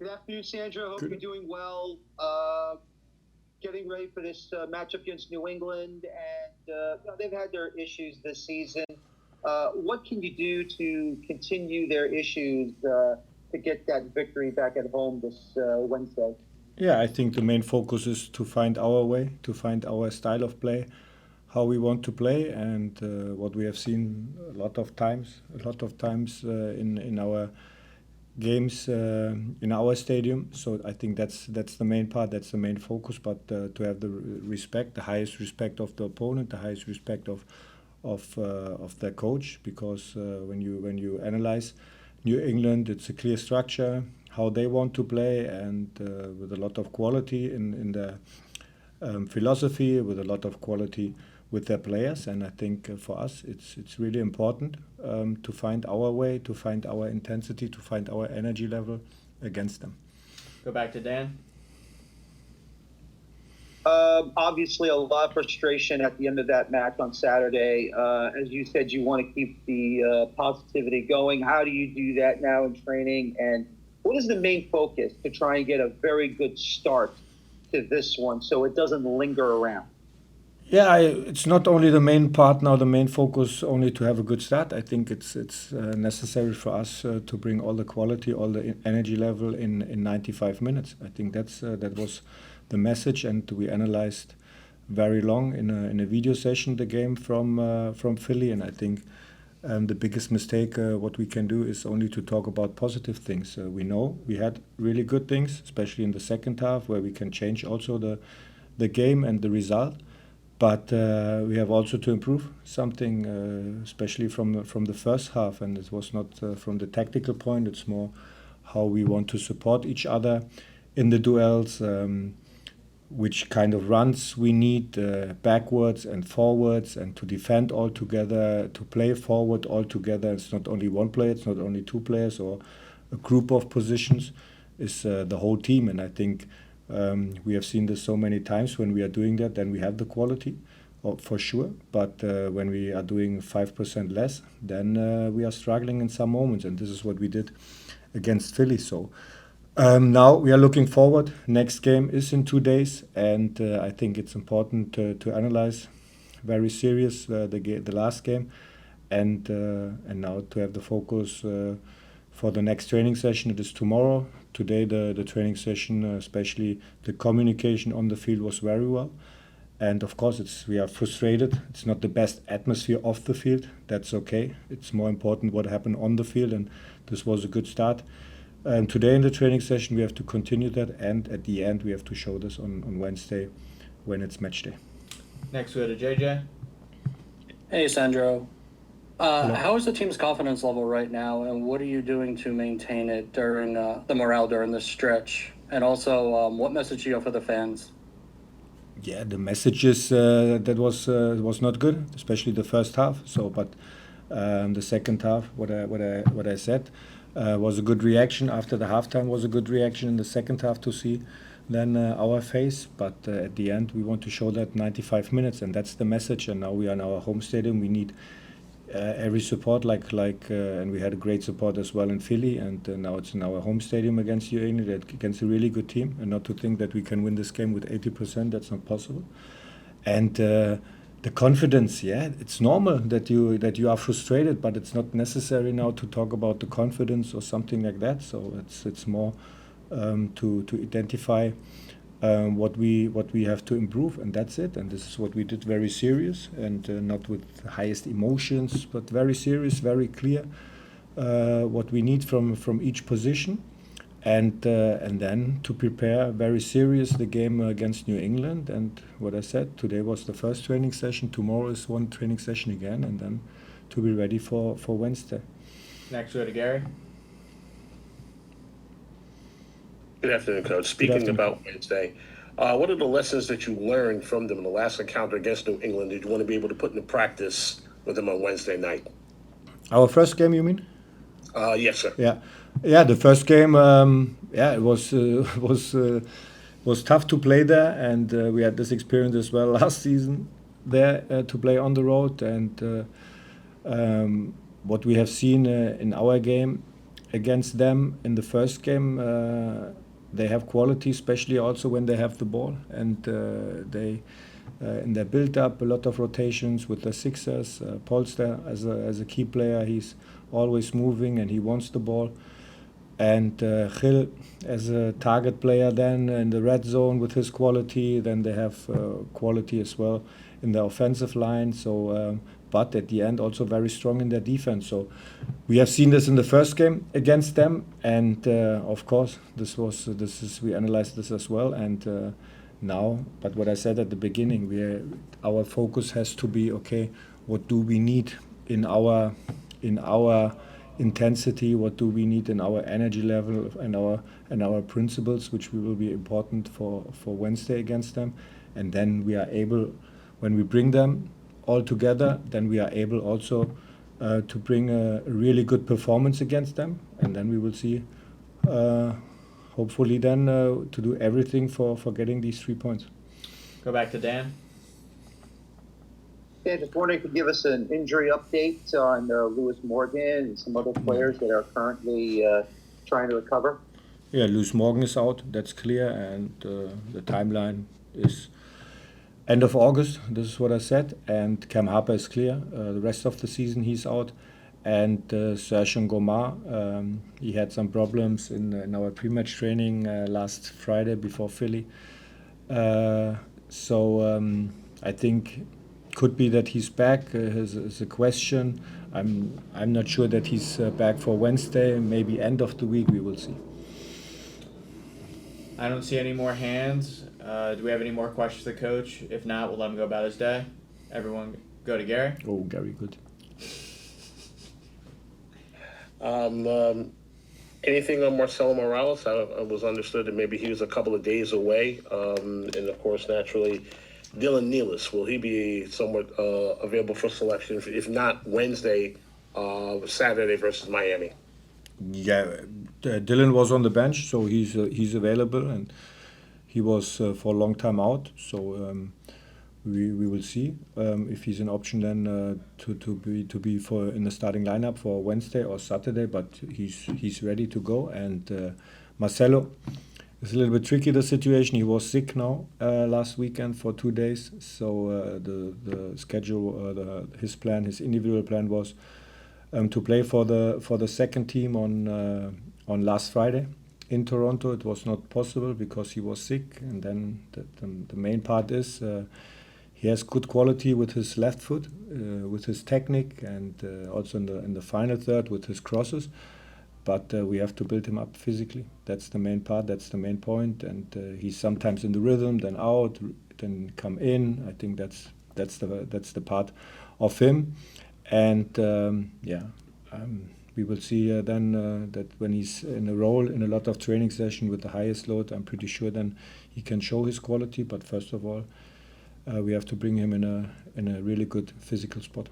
Good afternoon, Sandro. Hope Good. you're doing well. Getting ready for this matchup against New England, and they've had their issues this season. What can you do to continue their issues to get that victory back at home this Wednesday? Yeah, I think the main focus is to find our way, to find our style of play, how we want to play, and what we have seen a lot of times in our games in our stadium. So I think that's the main part, that's the main focus. But to have the respect, the highest respect of the opponent, the highest respect of their coach, because when you analyze New England, it's a clear structure how they want to play, and with a lot of quality in the philosophy, with a lot of quality with their players. And I think for us, it's really important to find our way, to find our intensity, to find our energy level against them. Go back to Dan. Obviously, a lot of frustration at the end of that match on Saturday. As you said, you want to keep the positivity going. How do you do that now in training? And what is the main focus to try and get a very good start to this one so it doesn't linger around? Yeah, it's not only the main part now, the main focus only to have a good start. I think it's necessary for us to bring all the quality, all the energy level in 95 minutes. I think that was the message, and we analyzed very long in a video session the game from Philly, and I think the biggest mistake what we can do is only to talk about positive things. We know we had really good things, especially in the second half, where we can change also the game and the result. But we have also to improve something, especially from the first half. And it was not from the tactical point. It's more how we want to support each other in the duels, which kind of runs we need backwards and forwards, and to defend all together, to play forward all together. It's not only one player, it's not only two players or a group of positions. It's the whole team. And I think we have seen this so many times. When we are doing that, then we have the quality, for sure. But when we are doing 5% less, then we are struggling in some moments. And this is what we did against Philly. So now we are looking forward. Next game is in 2 days, and I think it's important to analyze very serious the last game, and now to have the focus for the next training session. It is tomorrow. Today the training session, especially the communication on the field, was very well. And of course, we are frustrated. It's not the best atmosphere off the field. That's okay. It's more important what happened on the field, and this was a good start. Today in the training session, we have to continue that, and at the end, we have to show this on Wednesday when it's match day. Next, we go to JJ. Hey, Sandro. Hello. How is the team's confidence level right now, and what are you doing to maintain it during the morale during this stretch? And also, what message do you have for the fans? Yeah, the message is that was not good, especially the first half. So, but the second half, what I said, was a good reaction. After the halftime was a good reaction in the second half to see then our face. But at the end, we want to show that 95 minutes, and that's the message. And now we are in our home stadium. We need every support, and we had a great support as well in Philly, and now it's in our home stadium against New England, against a really good team. And not to think that we can win this game with 80%, that's not possible. And the confidence, yeah, it's normal that you are frustrated, but it's not necessary now to talk about the confidence or something like that. So it's more to identify what we have to improve, and that's it. And this is what we did, very serious, and not with highest emotions, but very serious, very clear what we need from each position, and then to prepare very serious the game against New England. And what I said, today was the first training session, tomorrow is one training session again, and then to be ready for Wednesday. Next, we go to Gary. Good afternoon, Coach. Speaking about Wednesday, what are the lessons that you learned from them in the last encounter against New England that you want to be able to put into practice with them on Wednesday night? Our first game, you mean? Yes, sir. Yeah. The first game, it was tough to play there, and we had this experience as well last season there to play on the road. And what we have seen in our game, against them in the first game. They have quality, especially also when they have the ball, and they in their build-up a lot of rotations with the Sixers. Polster as a key player, he's always moving and he wants the ball. And Gil as a target player then in the red zone with his quality. Then they have quality as well in the offensive line. So, but at the end also very strong in their defense. So we have seen this in the first game against them, and of course we analyzed this as well. And now, but what I said at the beginning, our focus has to be, okay, what do we need in our intensity, what do we need in our energy level and our principles, which will be important for Wednesday against them. And then we are able, when we bring them all together, then we are able also to bring a really good performance against them. And then we will see, hopefully then to do everything for getting these 3 points. Go back to Dan. Yeah, just wondering if you could give us an injury update on Lewis Morgan and some other players that are currently trying to recover. Yeah, Lewis Morgan is out, that's clear, and the timeline is end of August, this is what I said, and Cam Harper is clear. The rest of the season he's out, and Serge Ngoma, he had some problems in our pre-match training last Friday before Philly. So I think could be that he's back. Is a question. I'm not sure that he's back for Wednesday. Maybe end of the week we will see. I don't see any more hands. Do we have any more questions for the coach? If not, we'll let him go about his day. Everyone go to Gary. Oh, Gary, good. Anything on Marcelo Morales? I was understood that maybe he was a couple of days away. And of course, naturally, Dylan Nelis, will he be somewhat available for selection? If not Wednesday, Saturday versus Miami? Yeah, Dylan was on the bench, so he's available, and he was for a long time out. So we will see if he's an option then to be for in the starting lineup for Wednesday or Saturday. But he's ready to go. And Marcelo, it's a little bit tricky, the situation. He was sick now last weekend for 2 days. So the schedule, his individual plan was to play for the second team on last Friday in Toronto. It was not possible because he was sick. And then the main part is he has good quality with his left foot, with his technique, and also in the final third with his crosses. But we have to build him up physically. That's the main part. That's the main point. And he's sometimes in the rhythm, then out, then come in. I think that's the part of him. And we will see then that when he's in a role in a lot of training session with the highest load, I'm pretty sure then he can show his quality. But first of all, we have to bring him in a really good physical spot.